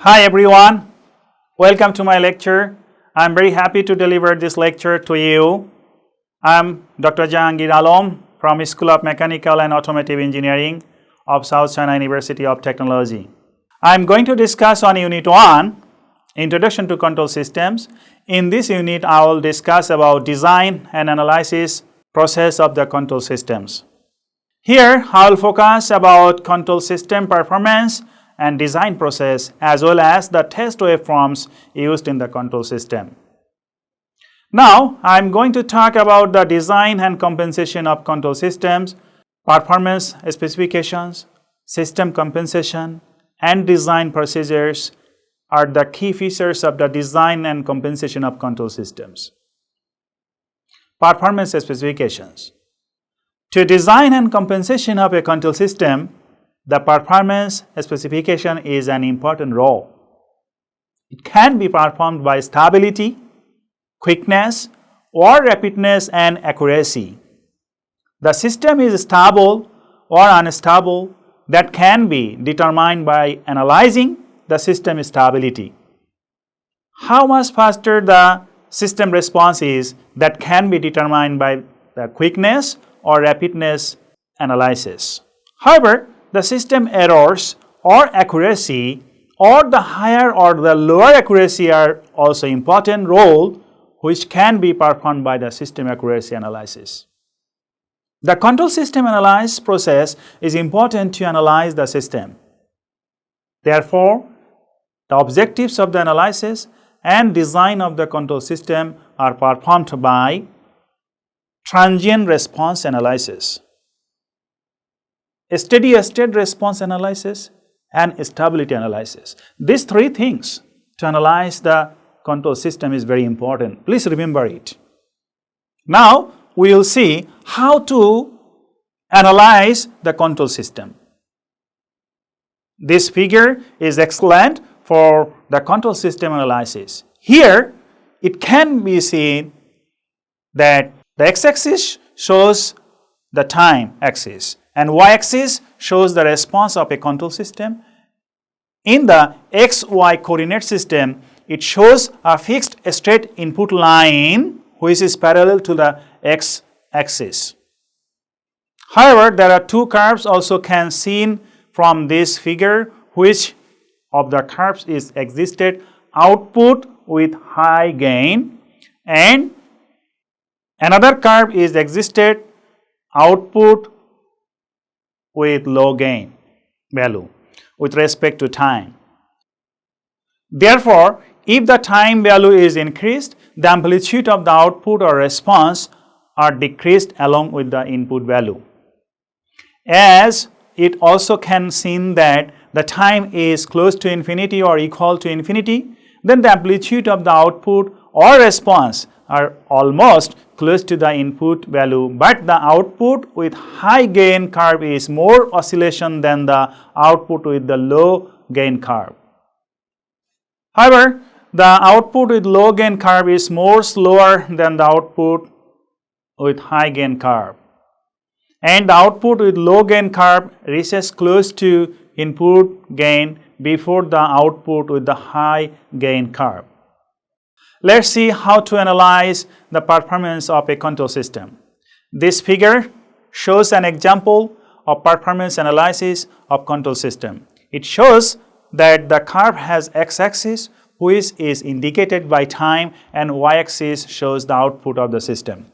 Hi everyone, welcome to my lecture. I'm very happy to deliver this lecture to you. I'm Dr. Jahangir Alam from School of Mechanical and Automotive Engineering of South China University of Technology. I'm going to discuss on Unit 1, Introduction to Control Systems. In this unit, I will discuss about design and analysis process of the control systems. Here, I will focus about control system performance and design process as well as the test waveforms used in the control system. Now, I am going to talk about the design and compensation of control systems, performance specifications, system compensation, and design procedures are the key features of the design and compensation of control systems. Performance specifications. To design and compensation of a control system, the performance specification is an important role. It can be performed by stability, quickness, or rapidness and accuracy. The system is stable or unstable that can be determined by analyzing the system stability. How much faster the system response is that can be determined by the quickness or rapidness analysis. However, the system errors or accuracy or the higher or the lower accuracy are also important role which can be performed by the system accuracy analysis. The control system analysis process is important to analyze the system. Therefore, the objectives of the analysis and design of the control system are performed by transient response analysis, steady state response analysis, and stability analysis. These three things to analyze the control system is very important. Please remember it. Now, we will see how to analyze the control system. This figure is excellent for the control system analysis. Here, it can be seen that the x-axis shows the time axis and y-axis shows the response of a control system. In the xy coordinate system, it shows a fixed state input line which is parallel to the x-axis. However, there are two curves also can seen from this figure, which of the curves is existed output with high gain and another curve is existed output with low gain value with respect to time. Therefore, if the time value is increased, the amplitude of the output or response are decreased along with the input value. As it also can seen that the time is close to infinity or equal to infinity, then the amplitude of the output or response are almost close to the input value, but the output with high gain curve is more oscillation than the output with the low gain curve. However, the output with low gain curve is more slower than the output with high gain curve, and the output with low gain curve reaches close to input gain before the output with the high gain curve. Let's see how to analyze the performance of a control system. This figure shows an example of performance analysis of control system. It shows that the curve has x-axis which is indicated by time and y-axis shows the output of the system.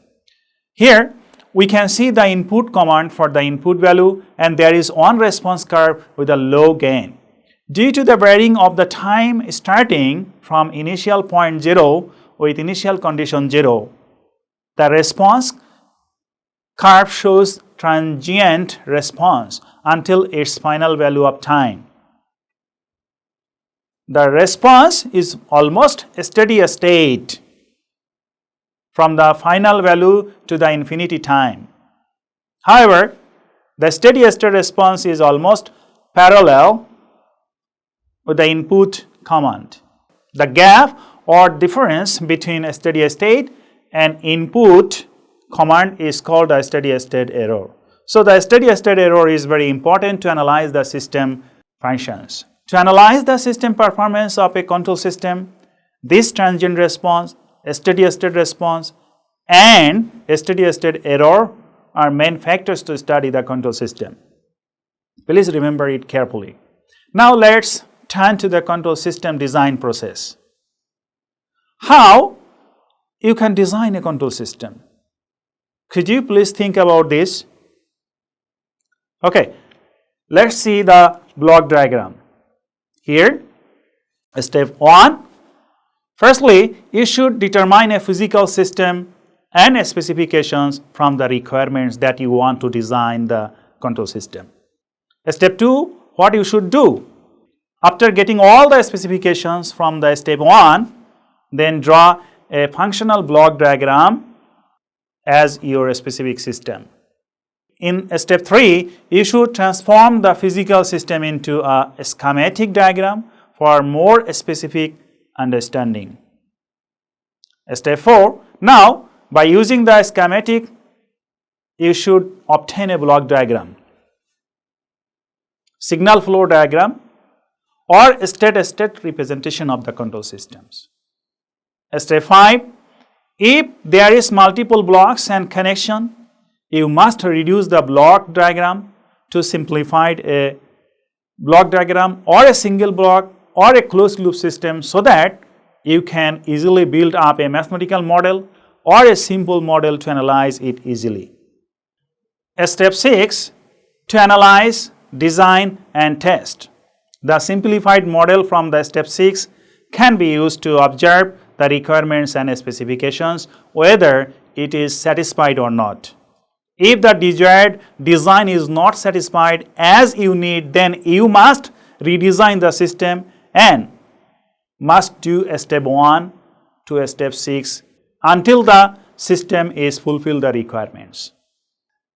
Here we can see the input command for the input value and there is one response curve with a low gain. Due to the varying of the time starting from initial point 0 with initial condition 0, the response curve shows transient response until its final value of time. The response is almost steady state from the final value to the infinity time. However, the steady state response is almost parallel with the input command. The gap or difference between a steady state and input command is called a steady state error. So the steady state error is very important to analyze the system functions. To analyze the system performance of a control system, this transient response, steady-state response, and steady-state error are main factors to study the control system. Please remember it carefully. Now let's turn to the control system design process. How you can design a control system? Could you please think about this? Okay, let's see the block diagram. Here, step 1. Firstly, you should determine a physical system and specifications from the requirements that you want to design the control system. Step 2, what you should do? After getting all the specifications from the step 1, then draw a functional block diagram as your specific system. In step 3, you should transform the physical system into a schematic diagram for more specific understanding. Step 4, now by using the schematic, you should obtain a block diagram, signal flow diagram, or state-state representation of the control systems. Step 5, if there is multiple blocks and connection, you must reduce the block diagram to simplified a block diagram or a single block or a closed loop system so that you can easily build up a mathematical model or a simple model to analyze it easily. Step 6, to analyze, design and test. The simplified model from the step 6 can be used to observe the requirements and specifications whether it is satisfied or not. If the desired design is not satisfied as you need, then you must redesign the system and must do a step 1 to a step 6 until the system is fulfill the requirements.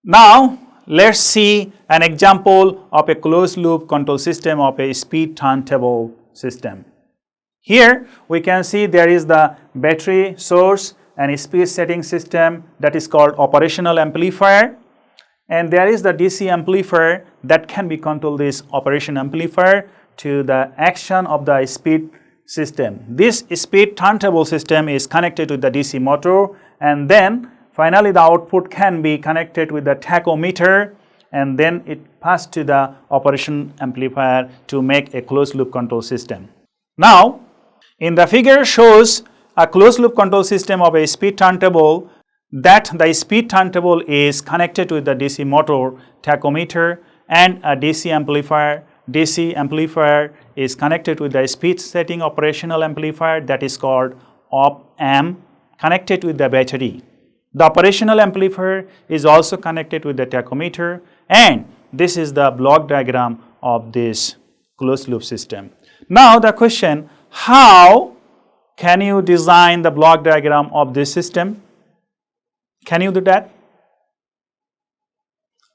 Now let's see an example of a closed loop control system of a speed turntable system. Here we can see there is the battery source and a speed setting system that is called operational amplifier, and there is the DC amplifier that can be control this operation amplifier to the action of the speed system. This speed turntable system is connected with the DC motor, and then finally the output can be connected with the tachometer, and then it passed to the operation amplifier to make a closed loop control system. Now in the figure shows a closed loop control system of a speed turntable that the speed turntable is connected with the DC motor, tachometer and a DC amplifier. DC amplifier is connected with the speed setting operational amplifier that is called op-amp, connected with the battery. The operational amplifier is also connected with the tachometer, and this is the block diagram of this closed loop system. Now the question, how can you design the block diagram of this system? Can you do that?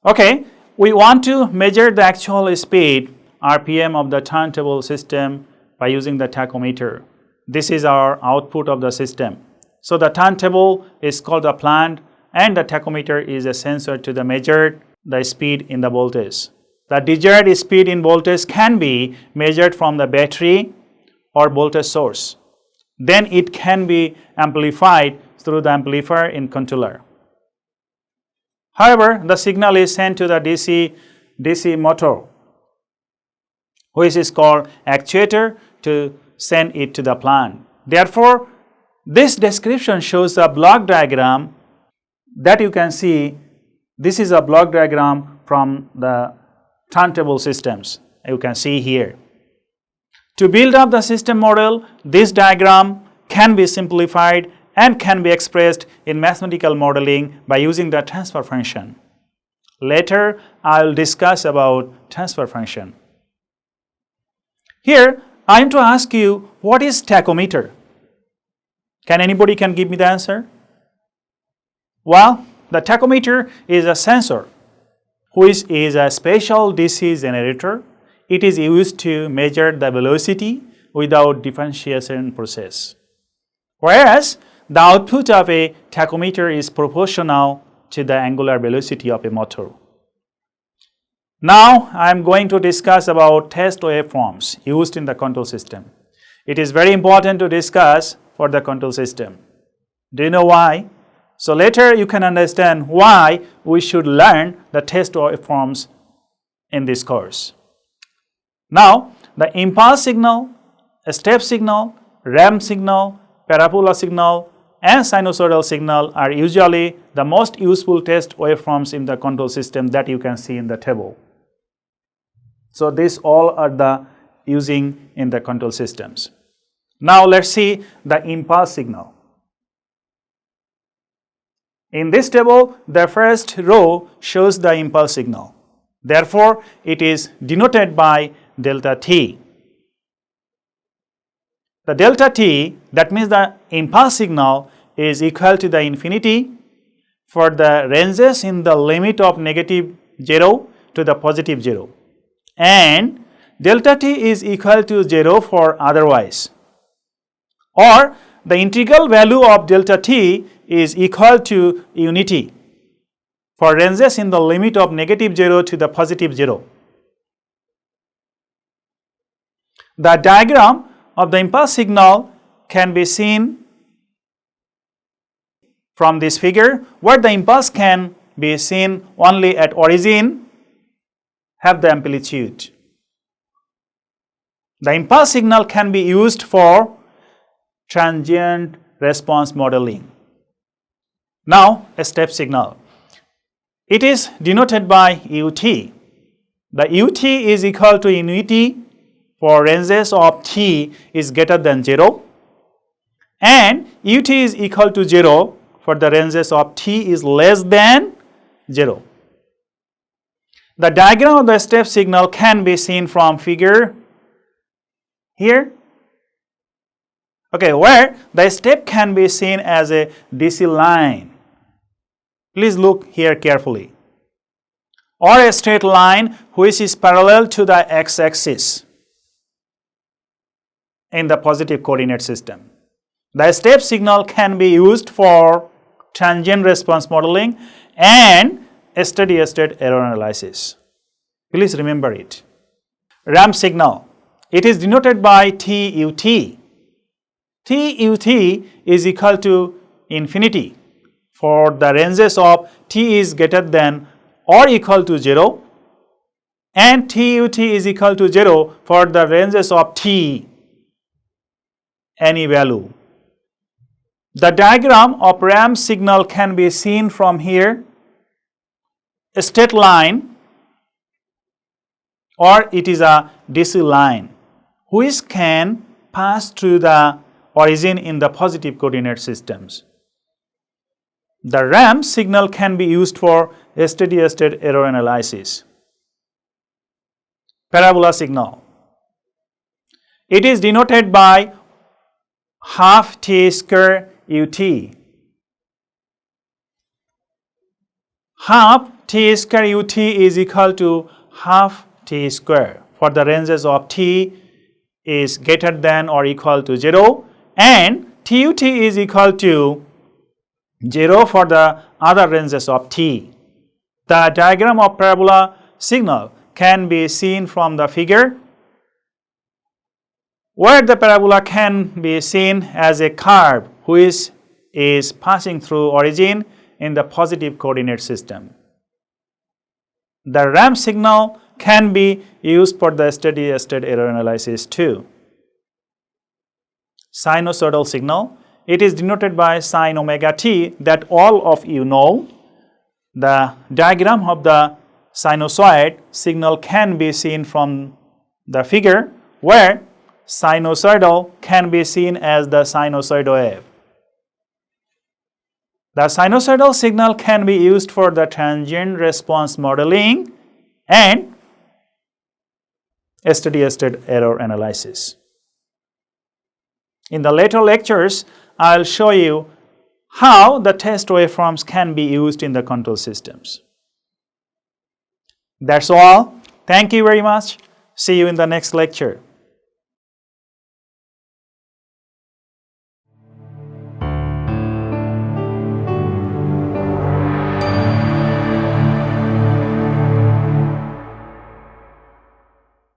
Okay, we want to measure the actual speed RPM of the turntable system by using the tachometer. This is our output of the system. So the turntable is called a plant, and the tachometer is a sensor to the measure the speed in the voltage. The desired speed in voltage can be measured from the battery or voltage source. Then it can be amplified through the amplifier in controller. However, the signal is sent to the DC motor, which is called actuator, to send it to the plant. Therefore, this description shows a block diagram that you can see. This is a block diagram from the turntable systems. You can see here. To build up the system model, this diagram can be simplified and can be expressed in mathematical modeling by using the transfer function. Later, I will discuss about transfer function. Here, I am to ask you, what is tachometer? Can anybody give me the answer? Well, the tachometer is a sensor which is a special DC generator. It is used to measure the velocity without differentiation process. Whereas the output of a tachometer is proportional to the angular velocity of a motor. Now I am going to discuss about test waveforms used in the control system. It is very important to discuss for the control system. Do you know why? So later you can understand why we should learn the test waveforms in this course. Now the impulse signal, step signal, ramp signal, parabola signal and sinusoidal signal are usually the most useful test waveforms in the control system that you can see in the table. So these all are the using in the control systems. Now let's see the impulse signal. In this table, the first row shows the impulse signal. Therefore, it is denoted by delta t. The delta t, that means the impulse signal, is equal to the infinity for the ranges in the limit of -0 to the +0, and delta t is equal to 0 for otherwise, or the integral value of delta t is equal to unity for ranges in the limit of -0 to the +0. The diagram of the impulse signal can be seen from this figure, where the impulse can be seen only at origin, have the amplitude. The impulse signal can be used for transient response modeling. Now, a step signal. It is denoted by ut. The ut is equal to unity for ranges of t is greater than 0, and ut is equal to 0 for the ranges of t is less than 0. The diagram of the step signal can be seen from figure here. Okay, where the step can be seen as a DC line. Please look here carefully. Or a straight line which is parallel to the x-axis in the positive coordinate system. The step signal can be used for transient response modeling and steady-state error analysis. Please remember it. Ramp signal. It is denoted by TUT. TUT is equal to infinity for the ranges of t is greater than or equal to 0, and TUT is equal to 0 for the ranges of t any value. The diagram of ramp signal can be seen from here. A straight line, or it is a DC line which can pass through the origin in the positive coordinate systems. The ramp signal can be used for steady-state error analysis. Parabola signal. It is denoted by half t square ut. Half t square ut is equal to half t square for the ranges of t is greater than or equal to 0, and TUT is equal to 0 for the other ranges of t. The diagram of parabola signal can be seen from the figure, where the parabola can be seen as a curve which is passing through origin in the positive coordinate system. The ramp signal can be used for the steady-state error analysis too. Sinusoidal signal. It is denoted by sin omega t that all of you know. The diagram of the sinusoid signal can be seen from the figure, where sinusoidal can be seen as the sinusoid wave. The sinusoidal signal can be used for the transient response modeling and steady-state error analysis. In the later lectures, I will show you how the test waveforms can be used in the control systems. That's all. Thank you very much. See you in the next lecture.